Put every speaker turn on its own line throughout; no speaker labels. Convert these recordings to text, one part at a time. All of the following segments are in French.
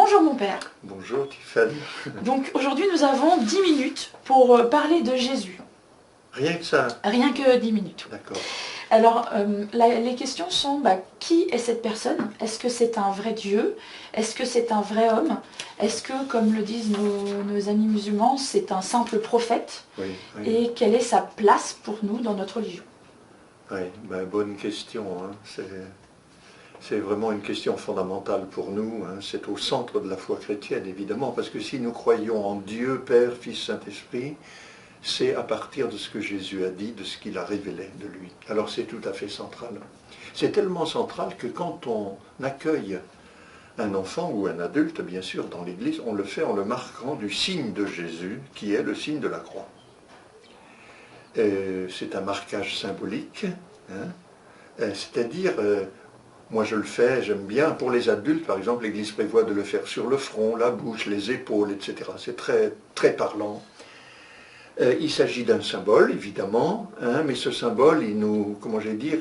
Bonjour mon père.
Bonjour Tiffany.
Donc aujourd'hui nous avons 10 minutes pour parler de Jésus.
Rien que ça.
Rien que 10 minutes.
D'accord.
Alors les questions sont, qui est cette personne? Est-ce que c'est un vrai Dieu? Est-ce que c'est un vrai homme? Est-ce que, comme le disent nos amis musulmans, c'est un simple prophète?
Oui, oui.
Et quelle est sa place pour nous dans notre religion?
Oui, bonne question. Hein. C'est vraiment une question fondamentale pour nous. Hein. C'est au centre de la foi chrétienne, évidemment, parce que si nous croyons en Dieu, Père, Fils, Saint-Esprit, c'est à partir de ce que Jésus a dit, de ce qu'il a révélé de lui. Alors c'est tout à fait central. C'est tellement central que quand on accueille un enfant ou un adulte, bien sûr, dans l'Église, on le fait en le marquant du signe de Jésus, qui est le signe de la croix. C'est un marquage symbolique, hein, c'est-à-dire, moi je le fais, j'aime bien, pour les adultes, par exemple, l'Église prévoit de le faire sur le front, la bouche, les épaules, etc. C'est très, très parlant. Il s'agit d'un symbole, évidemment, hein, mais ce symbole, il nous, comment je vais dire,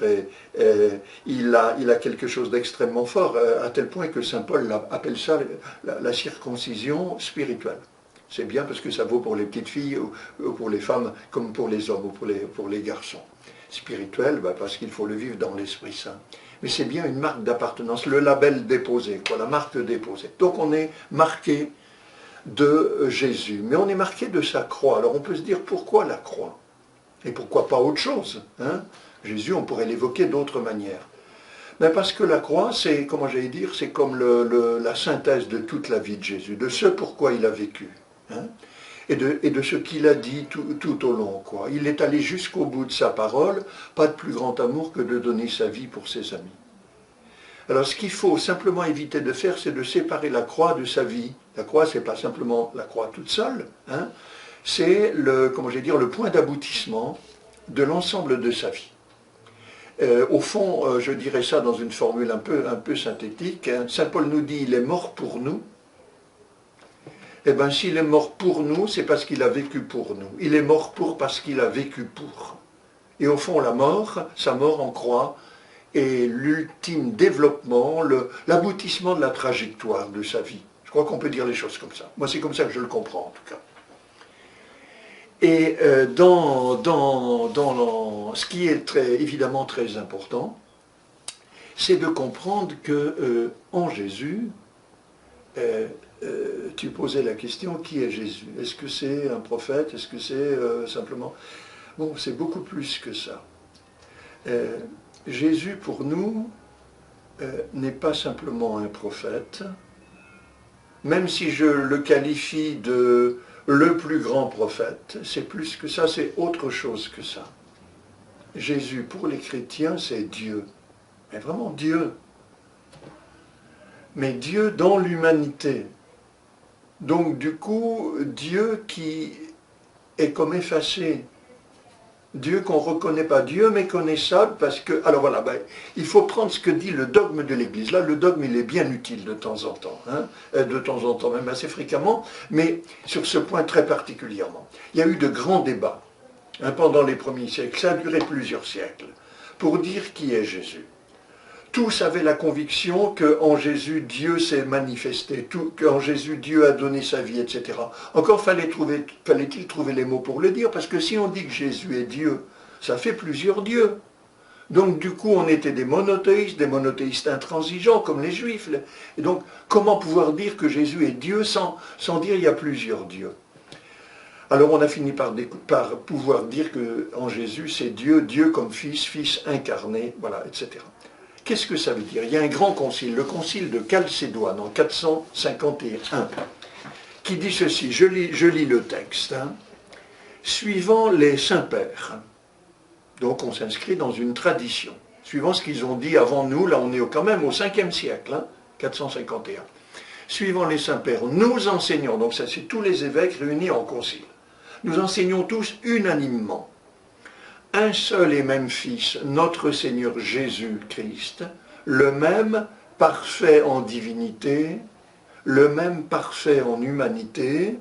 il a quelque chose d'extrêmement fort, à tel point que saint Paul appelle ça la circoncision spirituelle. C'est bien parce que ça vaut pour les petites filles, ou pour les femmes, comme pour les hommes, ou pour les garçons. Spirituel, parce qu'il faut le vivre dans l'Esprit Saint. Mais c'est bien une marque d'appartenance, le label déposé, quoi, la marque déposée. Donc on est marqué de Jésus, mais on est marqué de sa croix. Alors on peut se dire, pourquoi la croix? Et pourquoi pas autre chose, hein? Jésus, on pourrait l'évoquer d'autres manières. Mais parce que la croix, c'est, comment j'allais dire, c'est comme la synthèse de toute la vie de Jésus, de ce pourquoi il a vécu, hein? Et de ce qu'il a dit tout au long, quoi. Il est allé jusqu'au bout de sa parole, pas de plus grand amour que de donner sa vie pour ses amis. Alors ce qu'il faut simplement éviter de faire, c'est de séparer la croix de sa vie. La croix, c'est pas simplement la croix toute seule, hein, c'est le point d'aboutissement de l'ensemble de sa vie. Au fond, je dirais ça dans une formule un peu synthétique, hein, saint Paul nous dit, il est mort pour nous. Eh bien, s'il est mort pour nous, c'est parce qu'il a vécu pour nous. Il est mort parce qu'il a vécu pour. Et au fond, la mort, sa mort en croix, est l'ultime développement, l'aboutissement de la trajectoire de sa vie. Je crois qu'on peut dire les choses comme ça. Moi, c'est comme ça que je le comprends, en tout cas. Et ce qui est évidemment très important, c'est de comprendre que en Jésus, tu posais la question, qui est Jésus? Est-ce que c'est un prophète? Est-ce que c'est simplement... Bon, c'est beaucoup plus que ça. Jésus, pour nous, n'est pas simplement un prophète, même si je le qualifie de le plus grand prophète, c'est plus que ça, c'est autre chose que ça. Jésus, pour les chrétiens, c'est Dieu. Mais vraiment Dieu. Mais Dieu dans l'humanité. Donc du coup, Dieu qui est comme effacé. Dieu qu'on ne reconnaît pas, Dieu méconnaissable, parce que... Alors voilà, il faut prendre ce que dit le dogme de l'Église. Là, le dogme, il est bien utile de temps en temps, hein, de temps en temps, même assez fréquemment, mais sur ce point très particulièrement. Il y a eu de grands débats, hein, pendant les premiers siècles, ça a duré plusieurs siècles, pour dire qui est Jésus. Tous avaient la conviction qu'en Jésus, Dieu s'est manifesté, qu'en Jésus, Dieu a donné sa vie, etc. Encore fallait-il trouver les mots pour le dire, parce que si on dit que Jésus est Dieu, ça fait plusieurs dieux. Donc du coup, on était des monothéistes intransigeants, comme les Juifs. Et donc, comment pouvoir dire que Jésus est Dieu sans dire qu'il y a plusieurs dieux? Alors on a fini par pouvoir dire qu'en Jésus, c'est Dieu, Dieu comme Fils, Fils incarné, voilà, etc. Qu'est-ce que ça veut dire? Il y a un grand concile, le concile de Chalcédoine, en 451, qui dit ceci, je lis le texte, hein, suivant les saints-pères, donc on s'inscrit dans une tradition, suivant ce qu'ils ont dit avant nous, là on est quand même au 5e siècle, hein, 451, suivant les saints-pères, nous enseignons, donc ça c'est tous les évêques réunis en concile, nous enseignons tous unanimement, un seul et même Fils, notre Seigneur Jésus-Christ, le même parfait en divinité, le même parfait en humanité,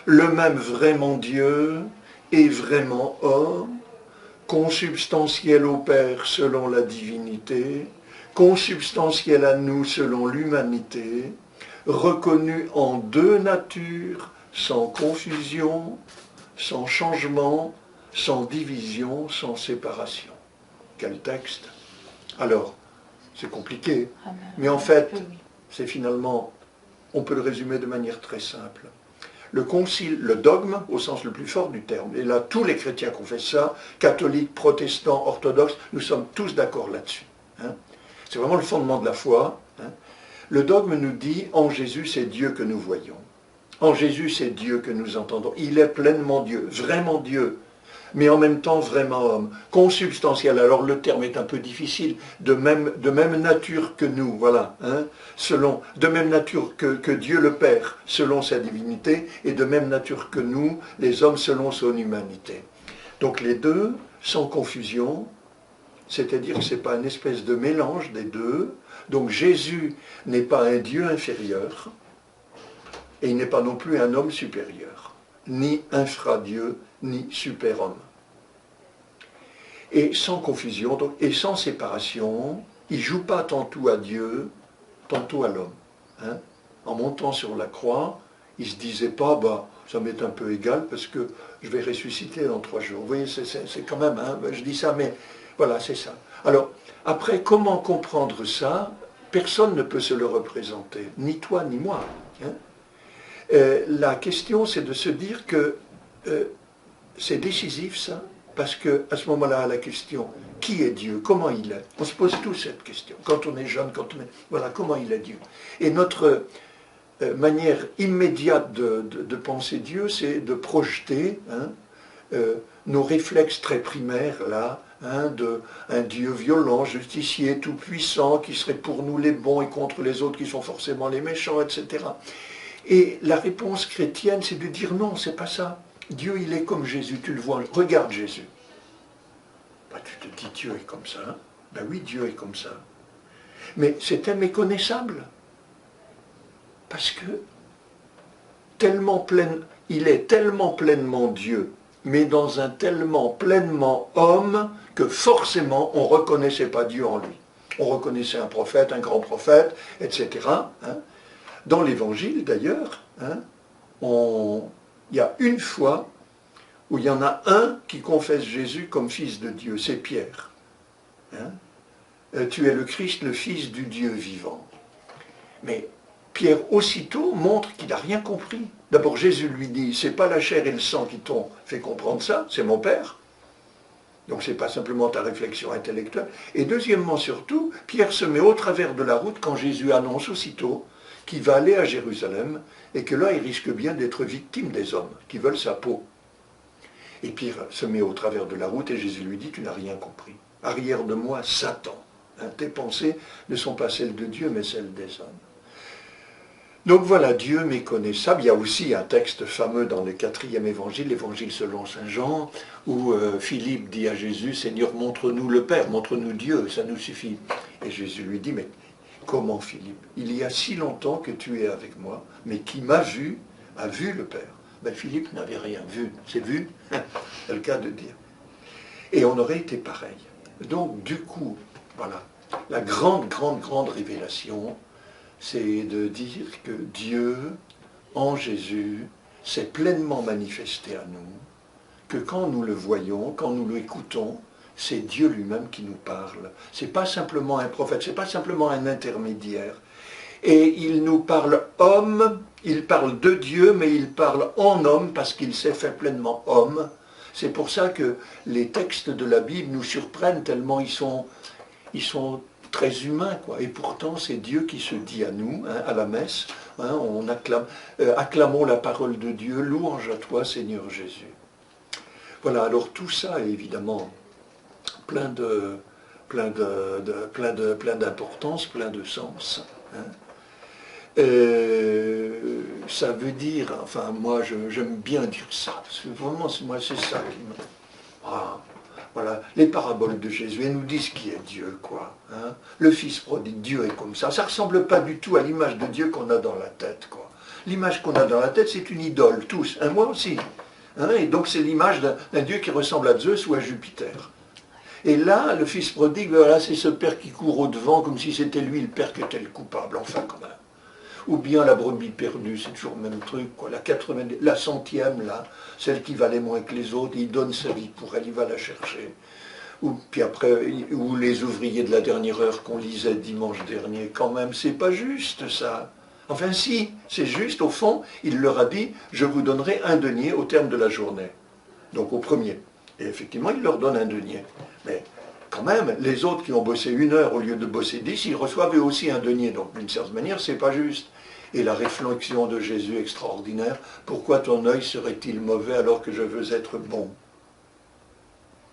le même vraiment Dieu et vraiment homme, consubstantiel au Père selon la divinité, consubstantiel à nous selon l'humanité, reconnu en deux natures, sans confusion, sans changement, sans division, sans séparation. Quel texte! Alors, c'est compliqué, mais en fait, c'est finalement, on peut le résumer de manière très simple. Le concile, le dogme, au sens le plus fort du terme, et là tous les chrétiens confessent ça, catholiques, protestants, orthodoxes, nous sommes tous d'accord là-dessus. Hein. C'est vraiment le fondement de la foi. Hein. Le dogme nous dit, en Jésus c'est Dieu que nous voyons. En Jésus c'est Dieu que nous entendons. Il est pleinement Dieu, vraiment Dieu, mais en même temps vraiment homme, consubstantiel. Alors le terme est un peu difficile, de même nature que nous, voilà, hein, de même nature que Dieu le Père, selon sa divinité, et de même nature que nous, les hommes, selon son humanité. Donc les deux, sans confusion, c'est-à-dire que ce n'est pas une espèce de mélange des deux. Donc Jésus n'est pas un Dieu inférieur, et il n'est pas non plus un homme supérieur, ni infra-Dieu, ni super-homme. Et sans confusion, donc, et sans séparation, il ne joue pas tantôt à Dieu, tantôt à l'homme. Hein. En montant sur la croix, il ne se disait pas, bah, ça m'est un peu égal parce que je vais ressusciter dans 3 jours. Vous voyez, c'est quand même, hein, je dis ça, mais voilà, c'est ça. Alors, après, comment comprendre ça? Personne ne peut se le représenter, ni toi, ni moi. Hein. La question, c'est de se dire que c'est décisif, ça, parce qu'à ce moment-là, la question, qui est Dieu? Comment il est? On se pose tous cette question. Quand on est jeune, quand on est... Voilà, comment il est Dieu? Et notre manière immédiate de penser Dieu, c'est de projeter nos réflexes très primaires, là, un Dieu violent, justicier, tout-puissant, qui serait pour nous les bons et contre les autres qui sont forcément les méchants, etc. Et la réponse chrétienne, c'est de dire non, c'est pas ça. Dieu, il est comme Jésus, tu le vois, regarde Jésus. Bah, tu te dis, Dieu est comme ça. Hein? Ben oui, Dieu est comme ça. Mais c'est imméconnaissable. Parce que il est tellement pleinement Dieu, mais dans un tellement pleinement homme, que forcément, on ne reconnaissait pas Dieu en lui. On reconnaissait un prophète, un grand prophète, etc. Hein? Dans l'Évangile, d'ailleurs, hein, il y a une fois où il y en a un qui confesse Jésus comme fils de Dieu, c'est Pierre. Hein? Tu es le Christ, le Fils du Dieu vivant. Mais Pierre aussitôt montre qu'il n'a rien compris. D'abord Jésus lui dit, c'est pas la chair et le sang qui t'ont fait comprendre ça, c'est mon Père. Donc ce n'est pas simplement ta réflexion intellectuelle. Et deuxièmement surtout, Pierre se met au travers de la route quand Jésus annonce aussitôt qu'il va aller à Jérusalem et que là il risque bien d'être victime des hommes qui veulent sa peau. Et Pierre se met au travers de la route et Jésus lui dit, tu n'as rien compris. Arrière de moi, Satan. Hein, tes pensées ne sont pas celles de Dieu, mais celles des hommes. Donc voilà, Dieu méconnaissable. Il y a aussi un texte fameux dans le 4e évangile, l'évangile selon saint Jean, où Philippe dit à Jésus, Seigneur, montre-nous le Père, montre-nous Dieu, ça nous suffit. Et Jésus lui dit, mais comment Philippe? Il y a si longtemps que tu es avec moi, mais qui m'a vu, a vu le Père. Ben, Philippe n'avait rien vu, c'est vu, c'est le cas de dire. Et on aurait été pareil. Donc du coup, voilà, la grande révélation, c'est de dire que Dieu, en Jésus, s'est pleinement manifesté à nous, que quand nous le voyons, quand nous l'écoutons, c'est Dieu lui-même qui nous parle. Ce n'est pas simplement un prophète, ce n'est pas simplement un intermédiaire. Et il nous parle homme, il parle de Dieu, mais il parle en homme parce qu'il s'est fait pleinement homme. C'est pour ça que les textes de la Bible nous surprennent tellement ils sont très humains, quoi. Et pourtant, c'est Dieu qui se dit à nous, hein, à la messe. Hein, on acclamons la parole de Dieu, louange à toi, Seigneur Jésus. Voilà, alors tout ça est évidemment plein d'importance, plein de sens. Hein. Ça veut dire, enfin moi j'aime bien dire ça, parce que vraiment moi c'est ça qui me... Ah, voilà, les paraboles de Jésus, elles nous disent qui est Dieu, quoi. Hein. Le Fils prodigue, Dieu est comme ça. Ça ne ressemble pas du tout à l'image de Dieu qu'on a dans la tête, quoi. L'image qu'on a dans la tête, c'est une idole, tous, hein, moi aussi. Hein, et donc c'est l'image d'un Dieu qui ressemble à Zeus ou à Jupiter. Et là, le Fils prodigue, voilà, c'est ce père qui court au-devant, comme si c'était lui le père qui était le coupable, enfin quand même. Ou bien la brebis perdue, c'est toujours le même truc, quoi. La centième, là, celle qui valait moins que les autres, il donne sa vie pour elle, il va la chercher. Puis après, ou les ouvriers de la dernière heure qu'on lisait dimanche dernier, quand même, c'est pas juste ça. Enfin si, c'est juste, au fond, il leur a dit, je vous donnerai un denier au terme de la journée. Donc au premier. Et effectivement, il leur donne un denier. Mais quand même, les autres qui ont bossé 1 heure au lieu de bosser 10, ils reçoivent eux aussi un denier. Donc d'une certaine manière, c'est pas juste. Et la réflexion de Jésus extraordinaire, pourquoi ton œil serait-il mauvais alors que je veux être bon?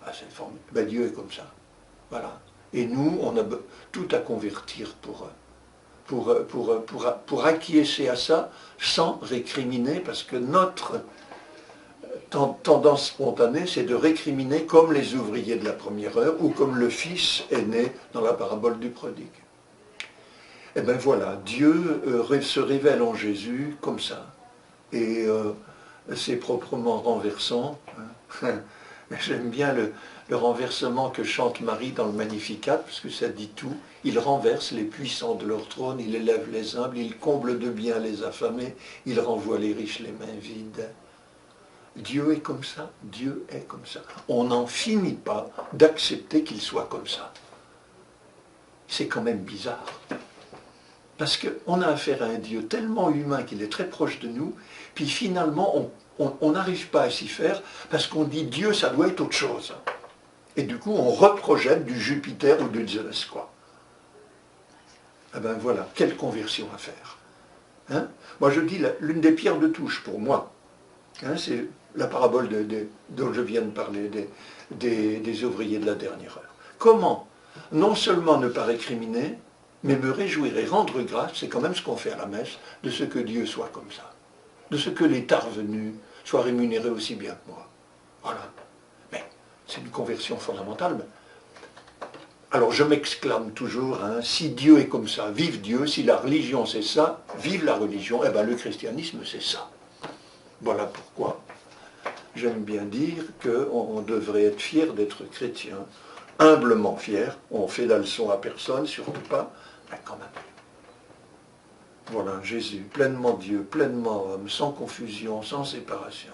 Ah, c'est formidable. Ben, Dieu est comme ça. Voilà. Et nous, on a tout à convertir pour acquiescer à ça sans récriminer, parce que notre tendance spontanée, c'est de récriminer comme les ouvriers de la première heure ou comme le fils aîné dans la parabole du prodigue. Et bien voilà, Dieu se révèle en Jésus comme ça. Et c'est proprement renversant. Hein. J'aime bien le renversement que chante Marie dans le Magnificat, parce que ça dit tout. Il renverse les puissants de leur trône, il élève les humbles, il comble de bien les affamés, il renvoie les riches les mains vides. Dieu est comme ça, Dieu est comme ça. On n'en finit pas d'accepter qu'il soit comme ça. C'est quand même bizarre. Parce qu'on a affaire à un Dieu tellement humain qu'il est très proche de nous, puis finalement on n'arrive pas à s'y faire parce qu'on dit Dieu ça doit être autre chose. Et du coup on reprojette du Jupiter ou du Zeus, quoi. Eh bien voilà, quelle conversion à faire. Hein? Moi je dis, l'une des pierres de touche pour moi, hein, c'est la parabole dont je viens de parler, des ouvriers de la dernière heure. Comment non seulement ne pas récriminer, mais me réjouir et rendre grâce, c'est quand même ce qu'on fait à la messe, de ce que Dieu soit comme ça. De ce que l'État revenu soit rémunéré aussi bien que moi. Voilà. Mais c'est une conversion fondamentale. Alors je m'exclame toujours, hein, si Dieu est comme ça, vive Dieu, si la religion c'est ça, vive la religion, eh bien le christianisme c'est ça. Voilà pourquoi j'aime bien dire qu'on devrait être fier d'être chrétien, humblement fier, on fait la leçon à personne, surtout pas, mais quand même. Voilà, Jésus, pleinement Dieu, pleinement homme, sans confusion, sans séparation.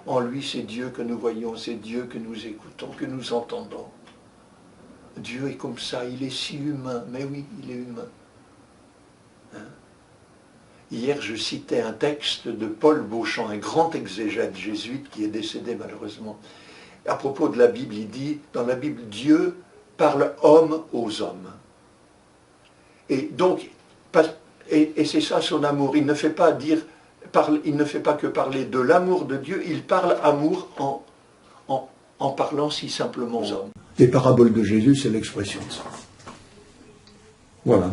En lui, c'est Dieu que nous voyons, c'est Dieu que nous écoutons, que nous entendons. Dieu est comme ça, il est si humain, mais oui, il est humain. Hein? Hier, je citais un texte de Paul Beauchamp, un grand exégète jésuite qui est décédé malheureusement. À propos de la Bible, il dit, dans la Bible, Dieu parle homme aux hommes. Et donc, et c'est ça son amour. Il ne fait pas que parler de l'amour de Dieu, il parle amour en parlant si simplement aux hommes. Les paraboles de Jésus, c'est l'expression de ça. Voilà.